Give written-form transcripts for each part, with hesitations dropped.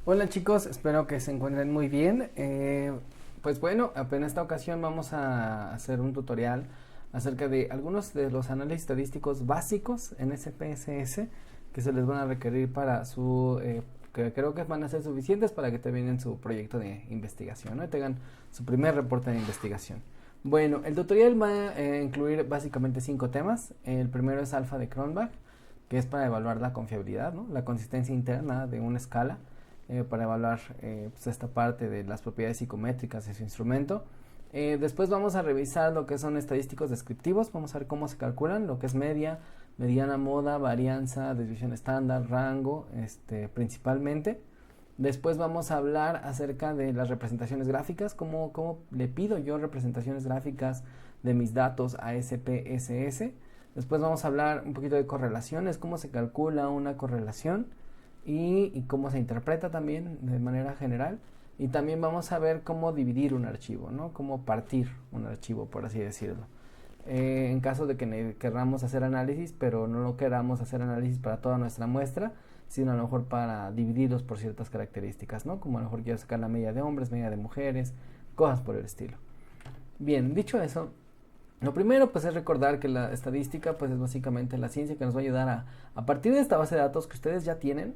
Hola chicos, espero que se encuentren muy bien. Pues bueno, en esta ocasión vamos a hacer un tutorial acerca de algunos de los análisis estadísticos básicos en SPSS que se les van a requerir para que creo que van a ser suficientes para que terminen su proyecto de investigación, ¿no? Y tengan su primer reporte de investigación. Bueno, el tutorial va a incluir básicamente 5 temas. El primero es alfa de Cronbach, que es para evaluar la confiabilidad, ¿no? La consistencia interna de una escala, para evaluar pues esta parte de las propiedades psicométricas de su instrumento. Después vamos a revisar lo que son estadísticos descriptivos, vamos a ver cómo se calculan, lo que es media, mediana, moda, varianza, desviación estándar, rango, principalmente. Después vamos a hablar acerca de las representaciones gráficas, cómo le pido yo representaciones gráficas de mis datos a SPSS. Después vamos a hablar un poquito de correlaciones, cómo se calcula una correlación y cómo se interpreta también de manera general. Y también vamos a ver cómo dividir un archivo, ¿no? Cómo partir un archivo, por así decirlo. En caso de que queramos hacer análisis, pero no lo queramos hacer análisis para toda nuestra muestra, sino a lo mejor para dividirlos por ciertas características, ¿no? Como a lo mejor quiero sacar la media de hombres, media de mujeres, cosas por el estilo. Bien, dicho eso, lo primero pues es recordar que la estadística pues es básicamente la ciencia que nos va a ayudar a partir de esta base de datos que ustedes ya tienen,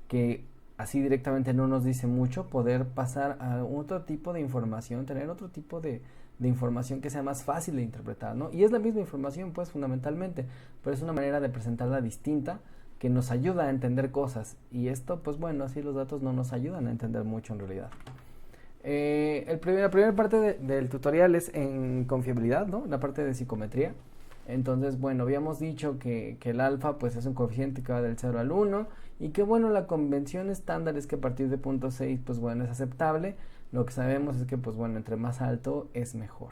que así directamente no nos dice mucho, poder pasar a otro tipo de información, tener otro tipo de información que sea más fácil de interpretar, ¿no? Y es la misma información pues fundamentalmente, pero es una manera de presentarla distinta que nos ayuda a entender cosas, y esto pues bueno, así los datos no nos ayudan a entender mucho en realidad. La primera parte del tutorial es en confiabilidad, ¿no? La parte de psicometría. Entonces, bueno, habíamos dicho que el alfa pues es un coeficiente que va del 0 al 1 y que bueno, la convención estándar es que a partir de 0.6 pues bueno, es aceptable. Lo que sabemos es que pues bueno, entre más alto es mejor.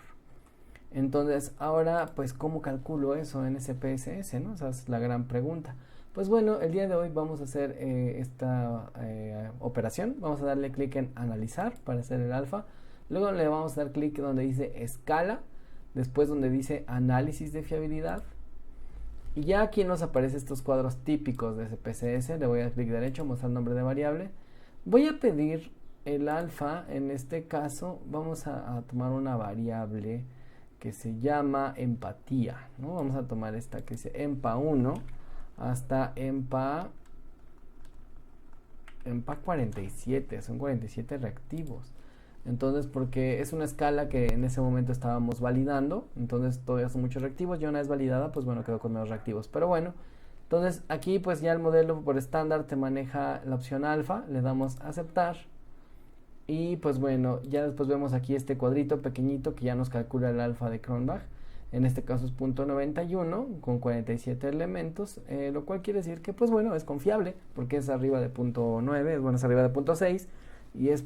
Entonces, ahora pues ¿cómo calculo eso en SPSS, no? Esa es la gran pregunta. Pues bueno, el día de hoy vamos a hacer esta operación. Vamos a darle clic en analizar para hacer el alfa. Luego le vamos a dar clic donde dice escala. Después donde dice análisis de fiabilidad. Y ya aquí nos aparecen estos cuadros típicos de SPSS. Le voy a dar clic derecho, mostrar nombre de variable. Voy a pedir el alfa. En este caso vamos a tomar una variable que se llama empatía, ¿no? Vamos a tomar esta que dice empa1 hasta empa 47, son 47 reactivos. Entonces, porque es una escala que en ese momento estábamos validando, entonces todavía son muchos reactivos, y una vez validada, pues bueno, quedó con menos reactivos. Pero bueno, entonces aquí pues ya el modelo por estándar te maneja la opción alfa, le damos a aceptar. Y pues bueno, ya después vemos aquí este cuadrito pequeñito que ya nos calcula el alfa de Cronbach. En este caso es 0.91 con 47 elementos, lo cual quiere decir que pues bueno, es confiable porque es arriba de 0.9, bueno, es arriba de 0.6 y es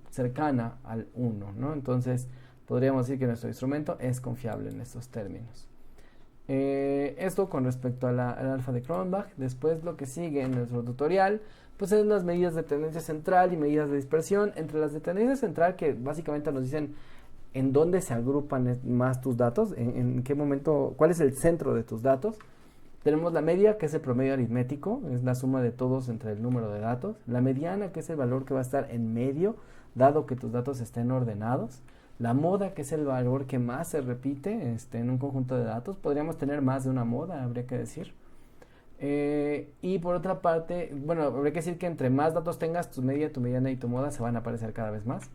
cercana al 1, ¿no? Entonces podríamos decir que nuestro instrumento es confiable en estos términos. Esto con respecto al alfa de Cronbach. Después lo que sigue en nuestro tutorial pues es las medidas de tendencia central y medidas de dispersión. Entre las de tendencia central, que básicamente nos dicen en dónde se agrupan más tus datos, en qué momento, cuál es el centro de tus datos. Tenemos la media, que es el promedio aritmético, es la suma de todos entre el número de datos. La mediana, que es el valor que va a estar en medio, dado que tus datos estén ordenados. La moda, que es el valor que más se repite en un conjunto de datos. Podríamos tener más de una moda, habría que decir. Y por otra parte, bueno, habría que decir que entre más datos tengas, tu media, tu mediana y tu moda se van a aparecer cada vez más.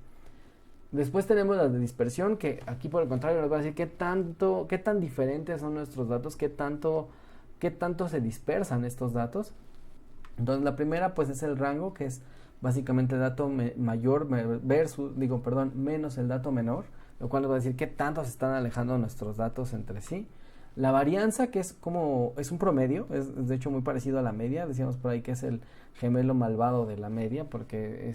Después tenemos las de dispersión, que aquí por el contrario nos va a decir qué tan diferentes son nuestros datos, qué tanto se dispersan estos datos. Entonces la primera pues es el rango, que es básicamente el dato mayor menos el dato menor, lo cual nos va a decir qué tanto se están alejando nuestros datos entre sí. La varianza, que es un promedio, es de hecho muy parecido a la media, decíamos por ahí que es el gemelo malvado de la media, porque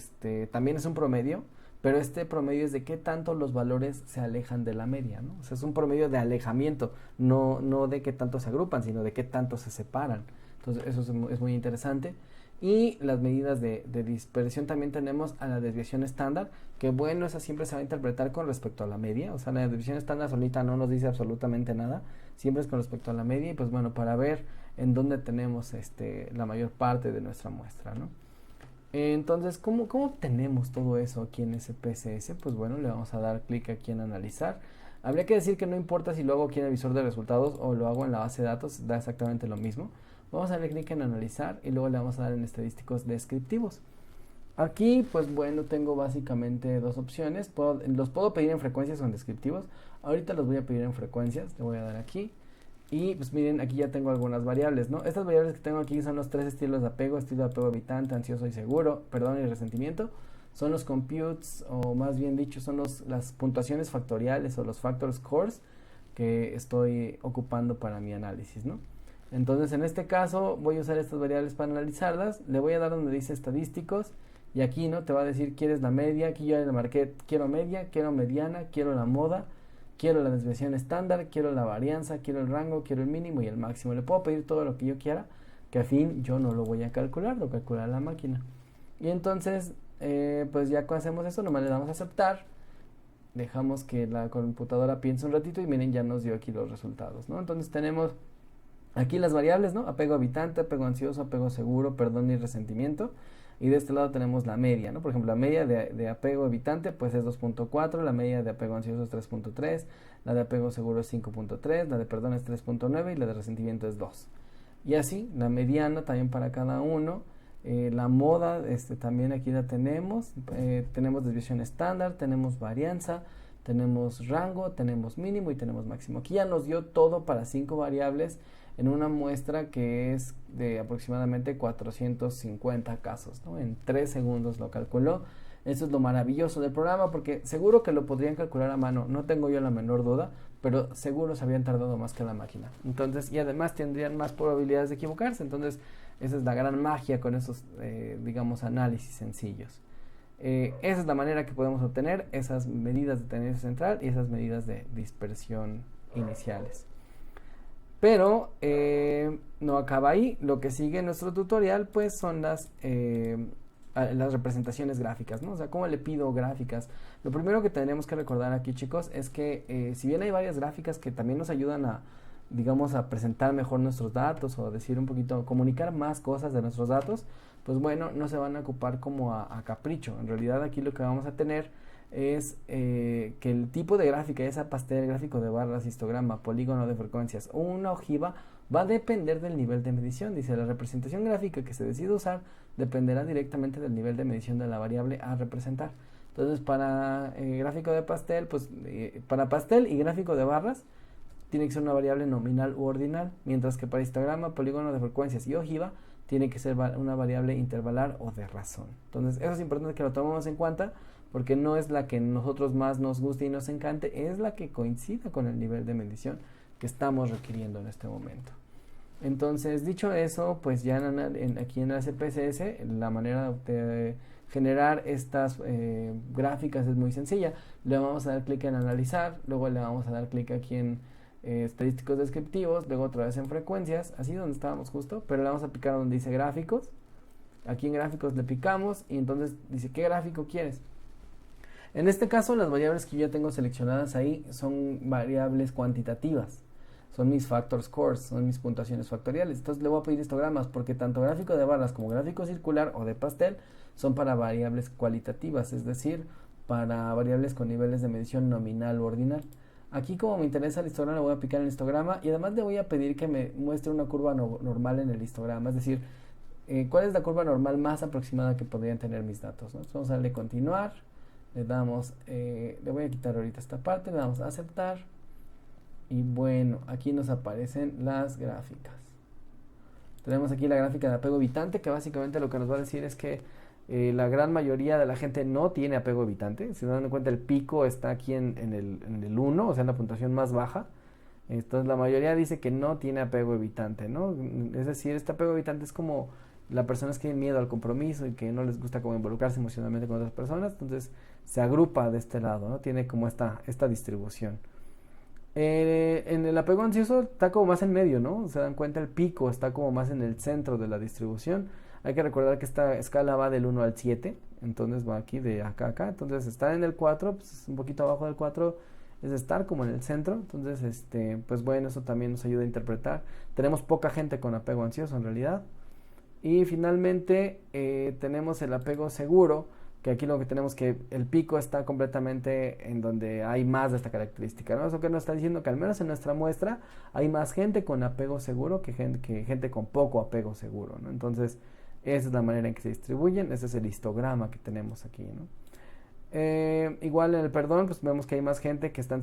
también es un promedio, pero este promedio es de qué tanto los valores se alejan de la media, ¿no? O sea, es un promedio de alejamiento, no de qué tanto se agrupan, sino de qué tanto se separan. Entonces eso es muy interesante. Y las medidas de dispersión también tenemos a la desviación estándar, que bueno, esa siempre se va a interpretar con respecto a la media. O sea, la desviación estándar solita no nos dice absolutamente nada, siempre es con respecto a la media. Y pues bueno, para ver en dónde tenemos la mayor parte de nuestra muestra, ¿no? Entonces, ¿cómo obtenemos todo eso aquí en SPSS? Pues bueno, le vamos a dar clic aquí en analizar. Habría que decir que no importa si lo hago aquí en el visor de resultados o lo hago en la base de datos, da exactamente lo mismo. Vamos a darle clic en analizar y luego le vamos a dar en estadísticos descriptivos. Aquí, pues bueno, tengo básicamente dos opciones. Los puedo pedir en frecuencias o en descriptivos. Ahorita los voy a pedir en frecuencias. Le voy a dar aquí. Y pues miren, aquí ya tengo algunas variables, ¿no? Estas variables que tengo aquí son los tres estilos de apego: estilo de apego evitante, ansioso y seguro, perdón y resentimiento. Son los computes, o más bien dicho, son las puntuaciones factoriales o los factor scores que estoy ocupando para mi análisis, ¿no? Entonces, en este caso, voy a usar estas variables para analizarlas. Le voy a dar donde dice estadísticos. Y aquí, ¿no? Te va a decir, ¿quieres la media? Aquí yo ya le marqué, quiero media, quiero mediana, quiero la moda, quiero la desviación estándar, quiero la varianza, quiero el rango, quiero el mínimo y el máximo. Le puedo pedir todo lo que yo quiera, que a fin yo no lo voy a calcular, lo calcula la máquina. Y entonces, pues ya cuando hacemos eso, nomás le damos a aceptar. Dejamos que la computadora piense un ratito y miren, ya nos dio aquí los resultados, ¿no? Entonces tenemos aquí las variables, ¿no? Apego evitante, apego ansioso, apego seguro, perdón y resentimiento. Y de este lado tenemos la media, ¿no? Por ejemplo, la media de apego evitante pues es 2.4, la media de apego ansioso es 3.3, la de apego seguro es 5.3, la de perdón es 3.9 y la de resentimiento es 2. Y así, la mediana también para cada uno. La moda, también aquí la tenemos. Tenemos desviación estándar, tenemos varianza, tenemos rango, tenemos mínimo y tenemos máximo. Aquí ya nos dio todo para 5 variables en una muestra que es de aproximadamente 450 casos, ¿no? En 3 segundos lo calculó. Eso es lo maravilloso del programa, porque seguro que lo podrían calcular a mano, no tengo yo la menor duda, pero seguro se habían tardado más que la máquina. Entonces, y además tendrían más probabilidades de equivocarse. Entonces, esa es la gran magia con esos, digamos, análisis sencillos. Esa es la manera que podemos obtener esas medidas de tendencia central y esas medidas de dispersión iniciales. Pero no acaba ahí. Lo que sigue en nuestro tutorial pues son las representaciones gráficas, ¿no? O sea, ¿cómo le pido gráficas? Lo primero que tenemos que recordar aquí, chicos, es que si bien hay varias gráficas que también nos ayudan a, digamos, a presentar mejor nuestros datos o decir un poquito, comunicar más cosas de nuestros datos, pues bueno, no se van a ocupar como a capricho. En realidad aquí lo que vamos a tener es que el tipo de gráfica, esa pastel, gráfico de barras, histograma, polígono de frecuencias o una ojiva, va a depender del nivel de medición. Dice, la representación gráfica que se decida usar dependerá directamente del nivel de medición de la variable a representar. Entonces, para gráfico de pastel, pues para pastel y gráfico de barras tiene que ser una variable nominal u ordinal, mientras que para histograma, polígono de frecuencias y ojiva tiene que ser una variable intervalar o de razón. Entonces, eso es importante que lo tomemos en cuenta, porque no es la que a nosotros más nos guste y nos encante, es la que coincida con el nivel de medición que estamos requiriendo en este momento. Entonces, dicho eso, pues ya aquí en la SPSS la manera de generar estas gráficas es muy sencilla. Le vamos a dar clic en analizar, luego le vamos a dar clic aquí en estadísticos descriptivos, luego otra vez en frecuencias, así donde estábamos justo, pero le vamos a picar donde dice gráficos. Aquí en gráficos le picamos y entonces dice, ¿qué gráfico quieres? En este caso, las variables que yo ya tengo seleccionadas ahí son variables cuantitativas. Son mis factor scores, son mis puntuaciones factoriales. Entonces le voy a pedir histogramas porque tanto gráfico de barras como gráfico circular o de pastel son para variables cualitativas, es decir, para variables con niveles de medición nominal o ordinal. Aquí, como me interesa el histograma, le voy a picar en el histograma y además le voy a pedir que me muestre una curva normal en el histograma, es decir, cuál es la curva normal más aproximada que podrían tener mis datos, ¿no? Entonces vamos a darle continuar. Le damos, le voy a quitar ahorita esta parte, le damos a aceptar y bueno, aquí nos aparecen las gráficas. Tenemos aquí la gráfica de apego evitante, que básicamente lo que nos va a decir es que la gran mayoría de la gente no tiene apego evitante. Si se dan cuenta, el pico está aquí en el 1, o sea en la puntuación más baja. Entonces la mayoría dice que no tiene apego evitante, ¿no? Es decir, este apego evitante es como las personas que tienen miedo al compromiso y que no les gusta como involucrarse emocionalmente con otras personas, entonces se agrupa de este lado, ¿no? Tiene como esta distribución. En el apego ansioso está como más en medio, ¿no? Se dan cuenta, el pico está como más en el centro de la distribución. Hay que recordar que esta escala va del 1 al 7, entonces va aquí de acá a acá. Entonces estar en el 4, pues un poquito abajo del 4 es estar como en el centro. Entonces, pues bueno, eso también nos ayuda a interpretar. Tenemos poca gente con apego ansioso en realidad. Y finalmente tenemos el apego seguro, que aquí lo que tenemos que el pico está completamente en donde hay más de esta característica, ¿no? Eso que nos está diciendo que al menos en nuestra muestra hay más gente con apego seguro que gente con poco apego seguro, ¿no? Entonces, esa es la manera en que se distribuyen, ese es el histograma que tenemos aquí, ¿no? Igual en el perdón, pues vemos que hay más gente que están,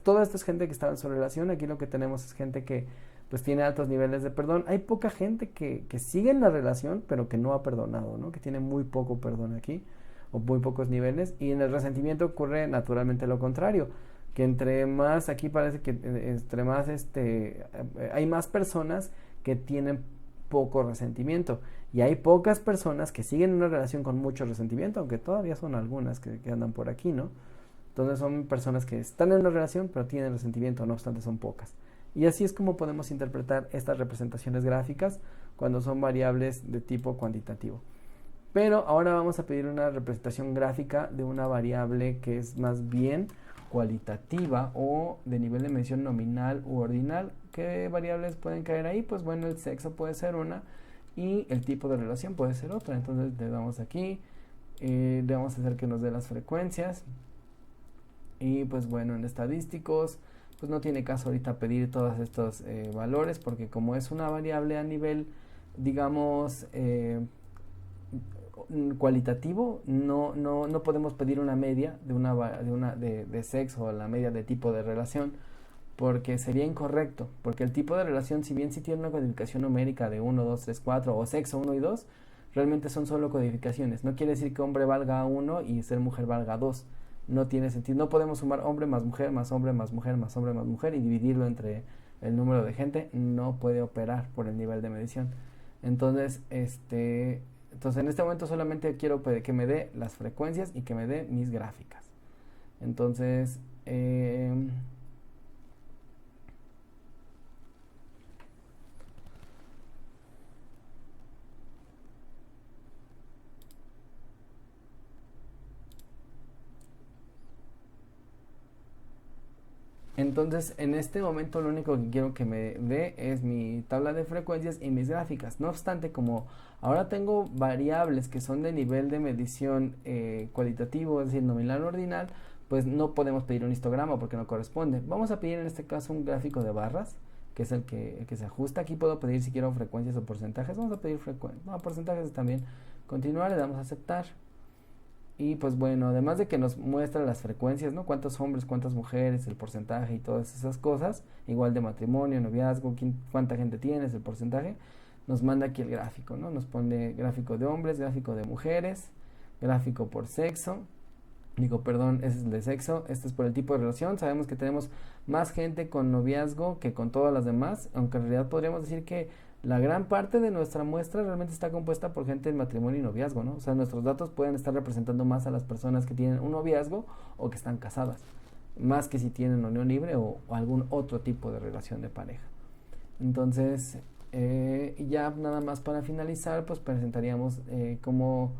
toda esta es gente que está en su relación, aquí lo que tenemos es gente que pues tiene altos niveles de perdón. Hay poca gente que sigue en la relación, pero que no ha perdonado, ¿no? Que tiene muy poco perdón aquí, o muy pocos niveles, y en el resentimiento ocurre naturalmente lo contrario, que entre más, aquí parece que entre más hay más personas que tienen poco resentimiento, y hay pocas personas que siguen una relación con mucho resentimiento, aunque todavía son algunas que andan por aquí, ¿no? Entonces son personas que están en una relación pero tienen resentimiento, no obstante son pocas. Y así es como podemos interpretar estas representaciones gráficas cuando son variables de tipo cuantitativo. Pero ahora vamos a pedir una representación gráfica de una variable que es más bien cualitativa o de nivel de medición nominal u ordinal. ¿Qué variables pueden caer ahí? Pues bueno, el sexo puede ser una y el tipo de relación puede ser otra. Entonces le damos aquí, le vamos a hacer que nos dé las frecuencias. Y pues bueno, en estadísticos, pues no tiene caso ahorita pedir todos estos valores, porque como es una variable a nivel, digamos, cualitativo, no podemos pedir una media de sexo o la media de tipo de relación, porque sería incorrecto, porque el tipo de relación, si bien sí tiene una codificación numérica de 1, 2, 3, 4 o sexo 1 y 2, realmente son solo codificaciones. No quiere decir que hombre valga 1 y ser mujer valga 2. No tiene sentido. No podemos sumar hombre más mujer más hombre más mujer más hombre más mujer y dividirlo entre el número de gente. No puede operar por el nivel de medición. Entonces en este momento solamente quiero que me dé las frecuencias y que me dé mis gráficas. Entonces, en este momento lo único que quiero que me dé es mi tabla de frecuencias y mis gráficas. No obstante, como ahora tengo variables que son de nivel de medición cualitativo, es decir, nominal o ordinal, pues no podemos pedir un histograma porque no corresponde. Vamos a pedir en este caso un gráfico de barras, que es el que se ajusta. Aquí puedo pedir si quiero frecuencias o porcentajes. Vamos a pedir porcentajes también. Continuar, le damos a aceptar. Y pues bueno, además de que nos muestra las frecuencias, ¿no? Cuántos hombres, cuántas mujeres, el porcentaje y todas esas cosas, igual de matrimonio, noviazgo, cuánta gente tienes, el porcentaje, nos manda aquí el gráfico, ¿no? Nos pone gráfico de hombres, gráfico de mujeres, gráfico por sexo, ese es el de sexo, este es por el tipo de relación. Sabemos que tenemos más gente con noviazgo que con todas las demás, aunque en realidad podríamos decir que la gran parte de nuestra muestra realmente está compuesta por gente en matrimonio y noviazgo, ¿no? O sea, nuestros datos pueden estar representando más a las personas que tienen un noviazgo o que están casadas, más que si tienen unión libre o algún otro tipo de relación de pareja. Entonces, ya nada más para finalizar, pues presentaríamos cómo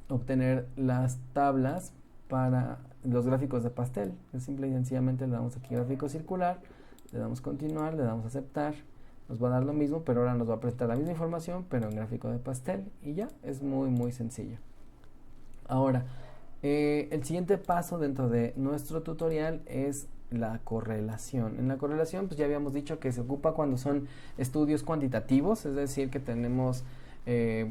obtener las tablas para los gráficos de pastel. Simple y sencillamente le damos aquí gráfico circular, le damos continuar, le damos aceptar, nos va a dar lo mismo, pero ahora nos va a presentar la misma información, pero en gráfico de pastel, y ya, es muy muy sencillo. Ahora, el siguiente paso dentro de nuestro tutorial es la correlación. En la correlación, pues ya habíamos dicho que se ocupa cuando son estudios cuantitativos, es decir, que tenemos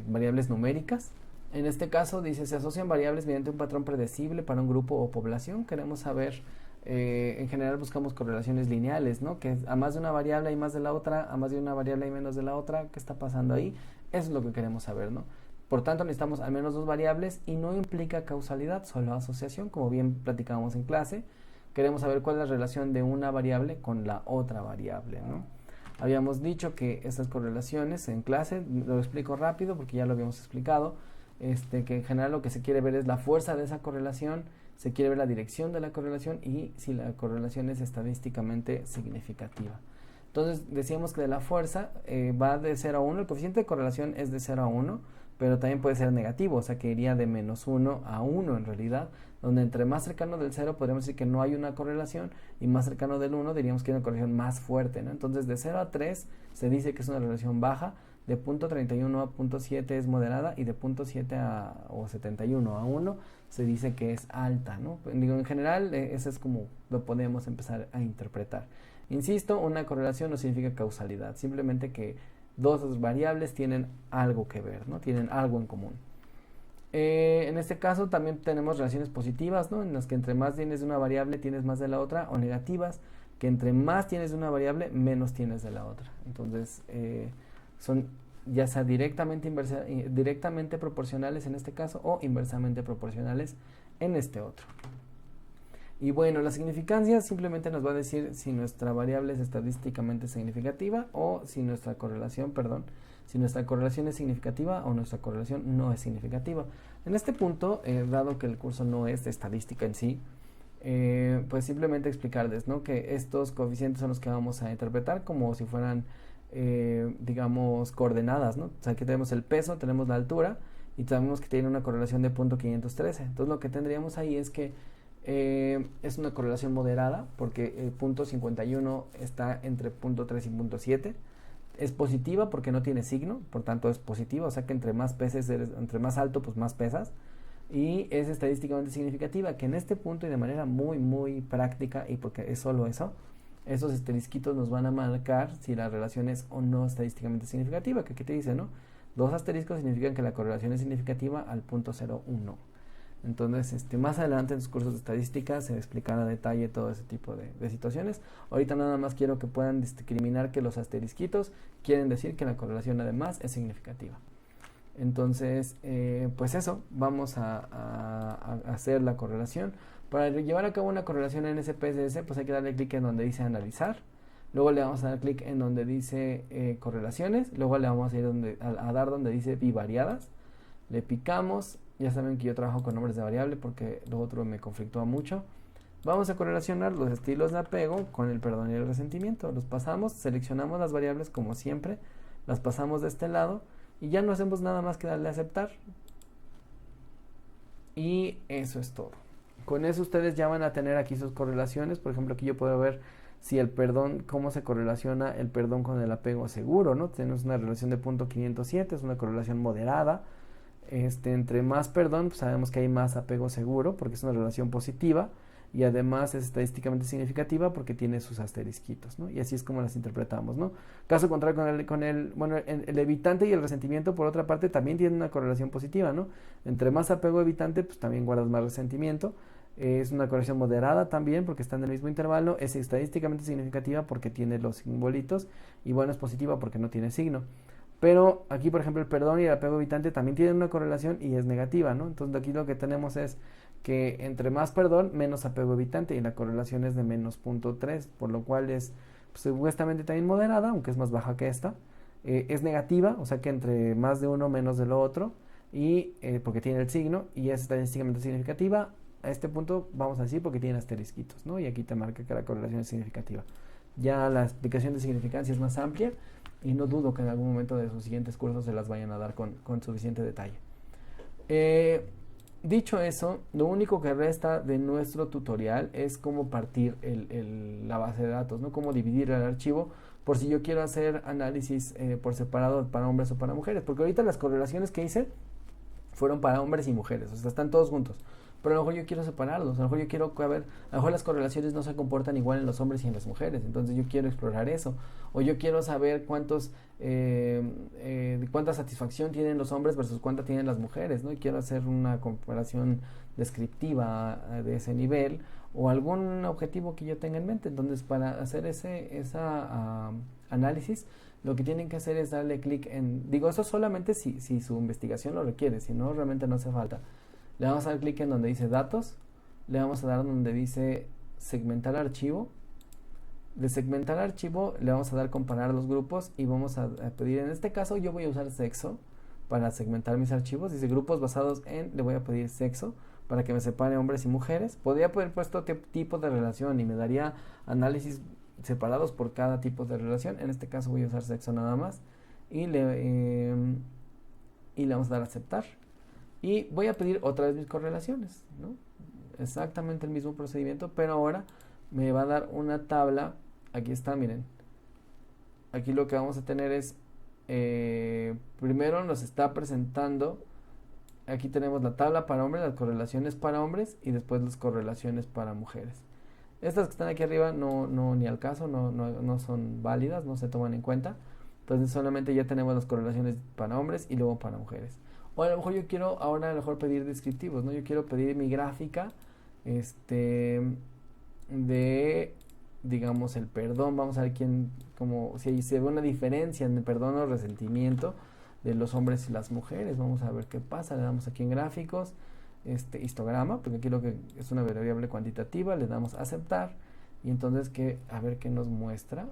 variables numéricas. En este caso dice, se asocian variables mediante un patrón predecible para un grupo o población. Queremos saber, en general buscamos correlaciones lineales, ¿no? Que a más de una variable hay más de la otra, a más de una variable hay menos de la otra. ¿Qué está pasando ahí? Eso es lo que queremos saber, ¿no? Por tanto, necesitamos al menos dos variables y no implica causalidad, solo asociación, como bien platicábamos en clase. Queremos saber cuál es la relación de una variable con la otra variable, ¿no? Habíamos dicho que estas correlaciones en clase, lo explico rápido porque ya lo habíamos explicado, que en general lo que se quiere ver es la fuerza de esa correlación, se quiere ver la dirección de la correlación y si la correlación es estadísticamente significativa. Entonces decíamos que de la fuerza va de 0 a 1, el coeficiente de correlación es de 0 a 1, pero también puede ser negativo, o sea que iría de menos 1 a 1 en realidad, donde entre más cercano del 0 podríamos decir que no hay una correlación y más cercano del 1 diríamos que hay una correlación más fuerte, ¿no? Entonces de 0 a 3 se dice que es una relación baja, de punto 31 a punto 7 es moderada y de punto 7 o 71 a 1 se dice que es alta, ¿no? Digo, en general, eso es como lo podemos empezar a interpretar. Insisto, una correlación no significa causalidad, simplemente que dos variables tienen algo que ver, ¿no? Tienen algo en común. En este caso también tenemos relaciones positivas, ¿no? En las que entre más tienes de una variable tienes más de la otra, o negativas, que entre más tienes de una variable menos tienes de la otra. Entonces, son ya sea directamente proporcionales en este caso o inversamente proporcionales en este otro. Y bueno, la significancia simplemente nos va a decir si nuestra variable es estadísticamente significativa o si nuestra correlación, si nuestra correlación es significativa o nuestra correlación no es significativa. En este punto, dado que el curso no es de estadística en sí, pues simplemente explicarles, ¿no?, que estos coeficientes son los que vamos a interpretar como si fueran, digamos, coordenadas, ¿no? O sea, que tenemos el peso, tenemos la altura y sabemos que tiene una correlación de punto 513. Entonces lo que tendríamos ahí es que es una correlación moderada porque el punto 51 está entre punto 3 y punto 7. Es positiva porque no tiene signo, por tanto es positiva, o sea que entre más peses entre más alto, pues más pesas. Y es estadísticamente significativa, que en este punto y de manera muy muy práctica, y porque es solo eso, esos asterisquitos nos van a marcar si la relación es o no estadísticamente significativa. Que aquí te dice, ¿no? Dos asteriscos significan que la correlación es significativa al punto 0,1. Entonces, más adelante en los cursos de estadística se explicará a detalle todo ese tipo de situaciones. Ahorita nada más quiero que puedan discriminar que los asterisquitos quieren decir que la correlación además es significativa. Entonces, pues eso, vamos a hacer la correlación. Para llevar a cabo una correlación en SPSS, pues hay que darle clic en donde dice analizar. Luego le vamos a dar clic en donde dice correlaciones. Luego le vamos a ir a dar donde dice bivariadas. Le picamos. Ya saben que yo trabajo con nombres de variable porque lo otro me conflictúa mucho. Vamos a correlacionar los estilos de apego con el perdón y el resentimiento. Los pasamos, seleccionamos las variables como siempre, las pasamos de este lado y ya no hacemos nada más que darle a aceptar. Y eso es todo. Con eso ustedes ya van a tener aquí sus correlaciones. Por ejemplo, aquí yo puedo ver si el perdón, cómo se correlaciona el perdón con el apego seguro, ¿no? Tenemos una relación de punto 507, es una correlación moderada. Entre más perdón, pues sabemos que hay más apego seguro porque es una relación positiva y además es estadísticamente significativa porque tiene sus asterisquitos, ¿no? Y así es como las interpretamos, ¿no? Caso contrario bueno, el evitante y el resentimiento, por otra parte, también tienen una correlación positiva, ¿no? Entre más apego evitante, pues también guardas más resentimiento. Es una correlación moderada también porque está en el mismo intervalo. Es estadísticamente significativa porque tiene los simbolitos y bueno, es positiva porque no tiene signo. Pero aquí, por ejemplo, el perdón y el apego evitante también tienen una correlación y es negativa, ¿no? Entonces aquí lo que tenemos es que entre más perdón, menos apego evitante y la correlación es de menos 0.3, por lo cual es pues, supuestamente también moderada, aunque es más baja que esta. Es negativa, o sea que entre más de uno menos de lo otro, y porque tiene el signo y es estadísticamente significativa. A este punto vamos a decir porque tiene asterisquitos, ¿no? Y aquí te marca que la correlación es significativa. Ya la explicación de significancia es más amplia y no dudo que en algún momento de sus siguientes cursos se las vayan a dar con suficiente detalle. Dicho eso, lo único que resta de nuestro tutorial es cómo partir la base de datos, ¿no? Cómo dividir el archivo por si yo quiero hacer análisis por separado para hombres o para mujeres, porque ahorita las correlaciones que hice fueron para hombres y mujeres, o sea, están todos juntos. Pero a lo mejor yo quiero separarlos, a lo mejor yo quiero a lo mejor las correlaciones no se comportan igual en los hombres y en las mujeres, entonces yo quiero explorar eso, o yo quiero saber cuánta satisfacción tienen los hombres versus cuánta tienen las mujeres, ¿no? Y quiero hacer una comparación descriptiva de ese nivel, o algún objetivo que yo tenga en mente. Entonces, para hacer ese análisis, lo que tienen que hacer es darle clic digo, eso solamente si su investigación lo requiere, si no, realmente no hace falta. Le vamos a dar clic en donde dice datos, le vamos a dar donde dice segmentar archivo. De segmentar archivo le vamos a dar comparar los grupos y vamos a pedir, en este caso yo voy a usar sexo para segmentar mis archivos. Dice grupos basados le voy a pedir sexo para que me separe hombres y mujeres. Podría haber puesto tipo de relación y me daría análisis separados por cada tipo de relación. En este caso voy a usar sexo nada más y le vamos a dar a aceptar. Y voy a pedir otra vez mis correlaciones, ¿no? Exactamente el mismo procedimiento, pero ahora me va a dar una tabla. Aquí está, miren. Aquí lo que vamos a tener es primero nos está presentando, aquí tenemos la tabla para hombres, las correlaciones para hombres y después las correlaciones para mujeres. Estas que están aquí arriba no ni al caso, no son válidas, no se toman en cuenta. Entonces solamente ya tenemos las correlaciones para hombres y luego para mujeres. O a lo mejor yo quiero ahora a lo mejor pedir descriptivos, ¿no? Yo quiero pedir mi gráfica de, digamos, el perdón. Vamos a ver como si se ve una diferencia en el perdón o resentimiento de los hombres y las mujeres. Vamos a ver qué pasa. Le damos aquí en gráficos, histograma, porque aquí lo que es una variable cuantitativa, le damos a aceptar y entonces a ver qué nos muestra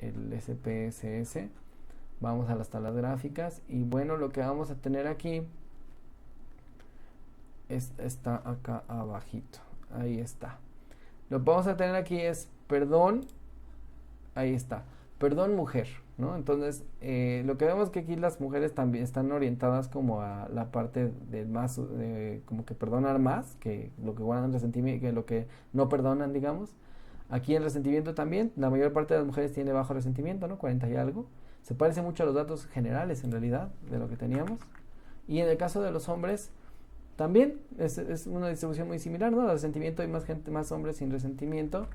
el SPSS. Vamos a las tablas gráficas y bueno, lo que vamos a tener aquí está acá abajito, ahí está. Lo que vamos a tener aquí es perdón, ahí está, perdón mujer, ¿no? Entonces lo que vemos que aquí las mujeres también están orientadas como a la parte del más, como que perdonar más, que lo que guardan resentimiento, que lo que no perdonan, digamos. Aquí el resentimiento también, la mayor parte de las mujeres tiene bajo resentimiento, ¿no? 40 y algo. Se parece mucho a los datos generales en realidad de lo que teníamos. Y en el caso de los hombres también es una distribución muy similar, ¿no? El resentimiento, hay más hombres sin resentimiento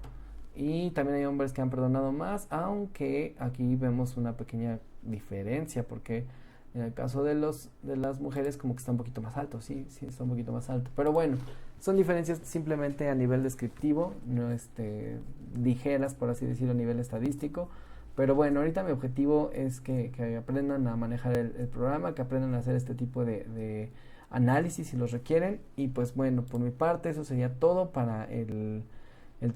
y también hay hombres que han perdonado más, aunque aquí vemos una pequeña diferencia porque en el caso de las mujeres como que está un poquito más alto, sí está un poquito más alto, pero bueno, son diferencias simplemente a nivel descriptivo, no ligeras por así decirlo a nivel estadístico. Pero bueno, ahorita mi objetivo es que aprendan a manejar el programa, que aprendan a hacer este tipo de análisis si los requieren. Y pues bueno, por mi parte eso sería todo para el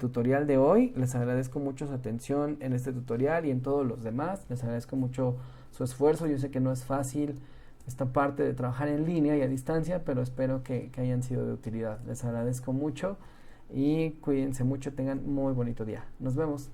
tutorial de hoy. Les agradezco mucho su atención en este tutorial y en todos los demás. Les agradezco mucho su esfuerzo. Yo sé que no es fácil esta parte de trabajar en línea y a distancia, pero espero que hayan sido de utilidad. Les agradezco mucho y cuídense mucho, tengan muy bonito día. Nos vemos.